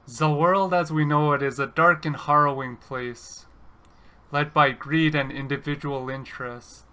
The world as we know it is a dark and harrowing place, led by greed and individual interest.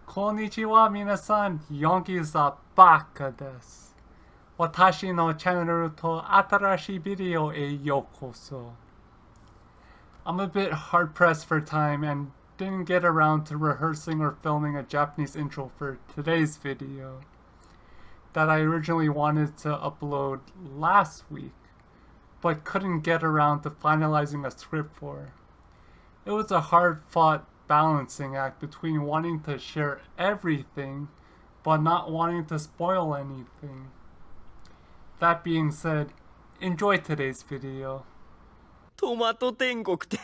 Konnichiwa minasan, Yonggi-baka desu. Watashi no channel to atarashi video e yokoso. I'm a bit hard-pressed for time and didn't get around to rehearsing or filming a Japanese intro for today's video that I originally wanted to upload last week, but couldn't get around to finalizing a script for. It was a hard-fought balancing act between wanting to share everything but not wanting to spoil anything. That being said, enjoy today's video. トマト天国って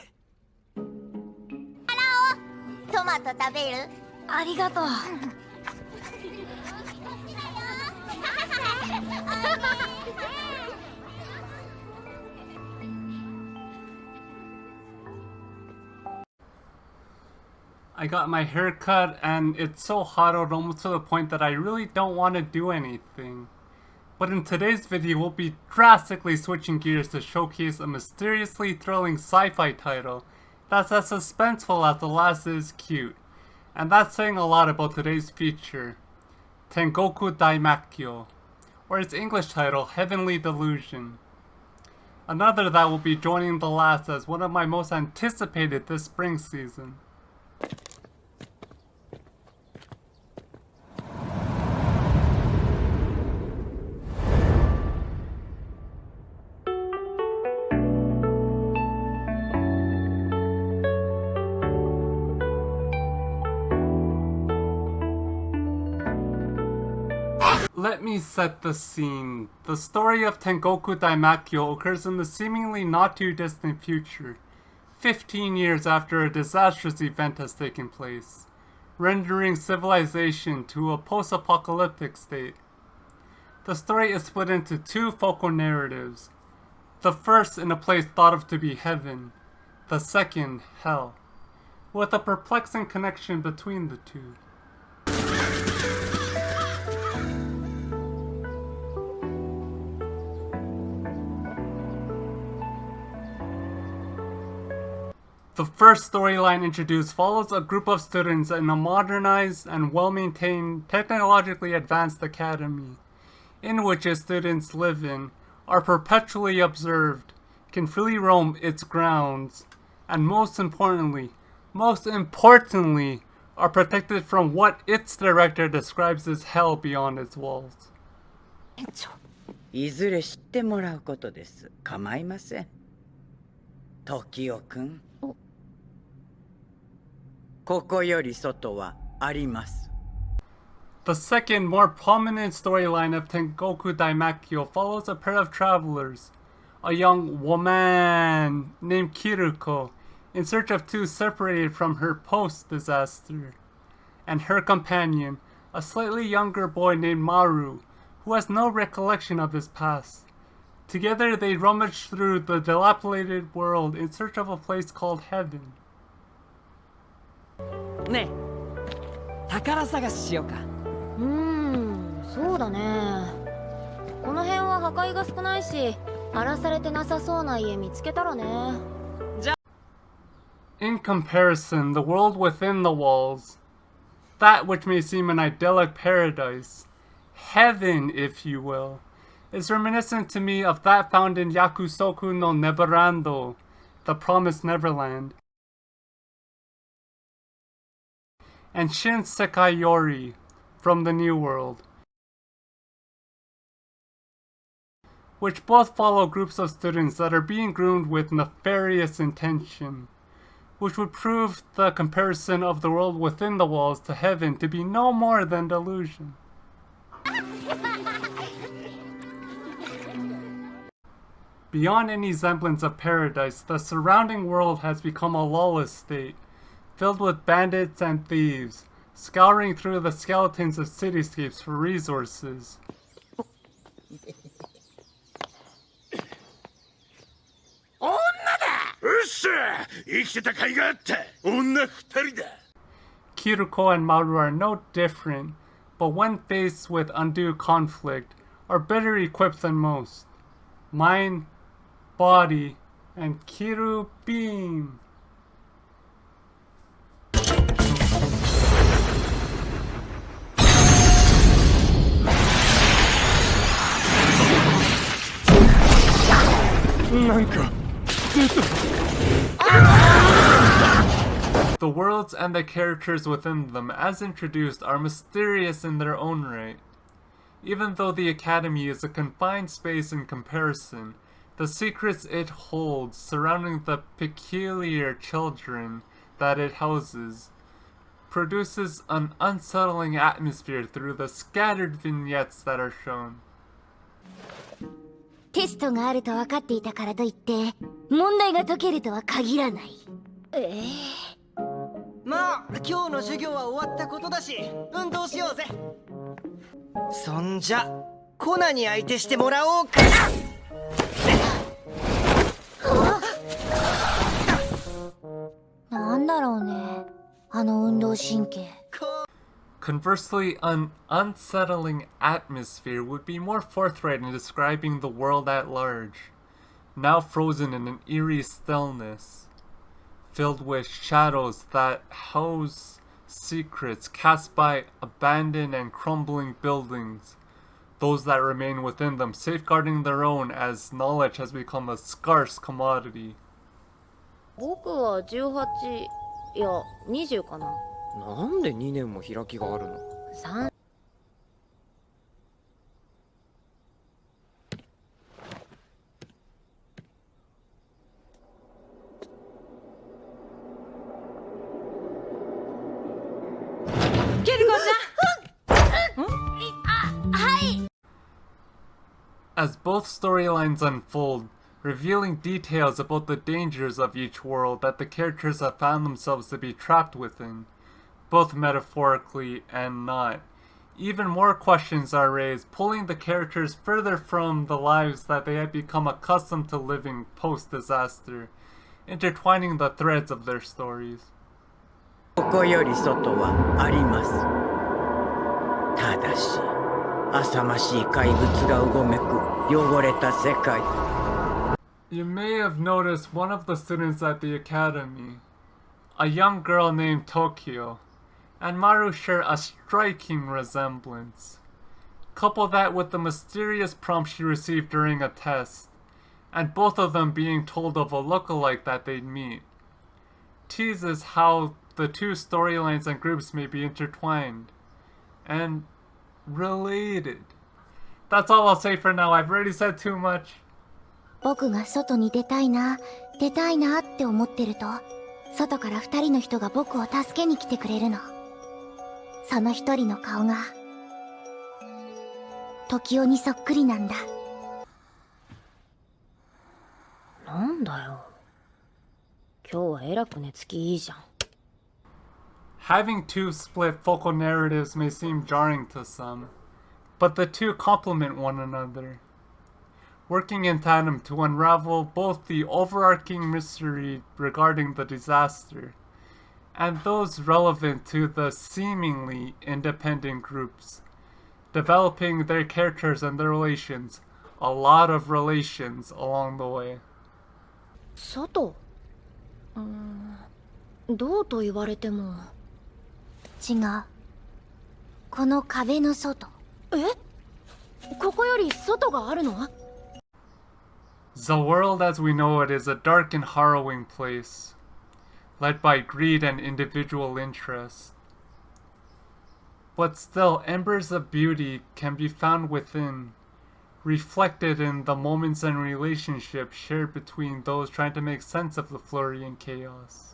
トマト食べる？ありがとう。I got my hair cut and it's so hot out almost to the point that I really don't want to do anything. But in today's video we'll be drastically switching gears to showcase a mysteriously thrilling sci-fi title that's as suspenseful as the last is cute. And that's saying a lot about today's feature, Tengoku Daimakyo, or its English title, Heavenly Delusion. Another that will be joining the last as one of my most anticipated this spring season. Let me set the scene. The story of Tengoku Daimakyo occurs in the seemingly not too distant future, 15 years after a disastrous event has taken place, rendering civilization to a post-apocalyptic state. The story is split into two focal narratives, the first in a place thought of to be heaven, the second, hell, with a perplexing connection between the two. The first storyline introduced follows a group of students in a modernized and well-maintained, technologically advanced academy, in which its students live in, are perpetually observed, can freely roam its grounds, and most importantly, are protected from what its director describes as hell beyond its walls. いずれ知ってもらうことです。構いません。時代くん。ここより外はあります。 The second, more prominent storyline of Tengoku Daimakyo follows a pair of travelers, a young woman named Kiruko, in search of two separated from her post-disaster, and her companion, a slightly younger boy named Maru, who has no recollection of his past. Together they rummage through the dilapidated world in search of a place called heaven. ねえ宝探ししようか。そうだね。この辺は破壊が少ないし、荒らされてなさそうな家見つけたらね。In comparison, the world within the walls, that which may seem an idyllic paradise, heaven if you will, is reminiscent to me of that found in Yakusoku no Neverando, the Promised Neverland, and Shin Sekai Yori from the New World, which both follow groups of students that are being groomed with nefarious intention, which would prove the comparison of the world within the walls to heaven to be no more than delusion. Beyond any semblance of paradise, the surrounding world has become a lawless state, filled with bandits and thieves, scouring through the skeletons of cityscapes for resources. っしゃ生きてた甲斐があった女二人だ Kiruko and Maru are no different, but when faced with undue conflict, are better equipped than most. Mind, body, and Kiru beam. The worlds and the characters within them, as introduced, are mysterious in their own right. Even though the Academy is a confined space in comparison, the secrets it holds surrounding the peculiar children that it houses produces an unsettling atmosphere through the scattered vignettes that are shown. テストがあると分かっていたからといって問題が解けるとは限らない。まあ今日の授業は終わったことだし運動しようぜ。そんじゃコナに相手してもらおうかな。なんだろうね、あの運動神経。Conversely, an unsettling atmosphere would be more forthright in describing the world at large, now frozen in an eerie stillness, filled with shadows that house secrets cast by abandoned and crumbling buildings, those that remain within them safeguarding their own as knowledge has become a scarce commodity. 僕は18、いや20かな。なんで2年も開きがあるの3。ケリコちゃん。はい。 As both storylines unfold, revealing details about the dangers of each world that the characters have found themselves to be trapped within, both metaphorically and not. Even more questions are raised, pulling the characters further from the lives that they had become accustomed to living post-disaster, intertwining the threads of their stories. ここより外はあります。ただし、浅ましい怪物がうごめく汚れた世界。You may have noticed one of the students at the academy, a young girl named Tokyo, and Maru share a striking resemblance. Couple that with the mysterious prompt she received during a test, and both of them being told of a look-alike that they'd meet, teases how the two storylines and groups may be intertwined and related. That's all I'll say for now. I've already said too much. 僕が外に出たいなって思ってると、外から2人の人が僕を助けに来てくれるの。その1人の顔が時代にそっくりなんだ。なんだよ、今日はえらく寝つきいいじゃん。Having two split focal narratives may seem jarring to some, but the two complement one another, working in tandem to unravel both the overarching mystery regarding the disaster and those relevant to the seemingly independent groups, developing their characters and their relations, a lot of relations along the way. 外？どうと言われても。違う。この壁の外。ここより外があるの？ The world as we know it is a dark and harrowing place, led by greed and individual interest. But still, embers of beauty can be found within, reflected in the moments and relationships shared between those trying to make sense of the flurry and chaos.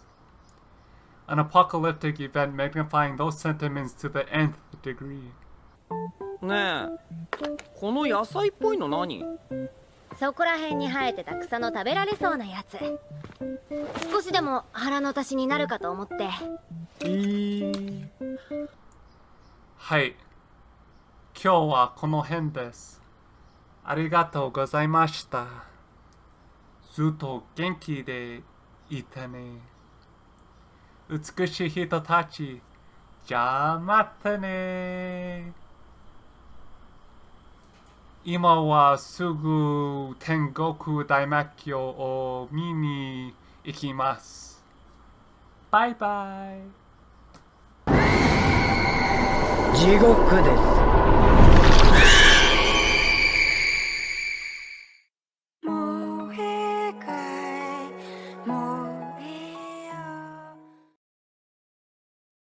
An apocalyptic event magnifying those sentiments to the nth degree. ねえ、この野菜っぽいの何？そこら辺に生えてた草の食べられそうなやつ。少しでも腹の足しになるかと思って。はい。今日はこの辺です。ありがとうございました。ずっと元気でいてね。美しい人たち、じゃあまたね。今はすぐ天国大魔境を見に行きます。バイバイ。地獄です。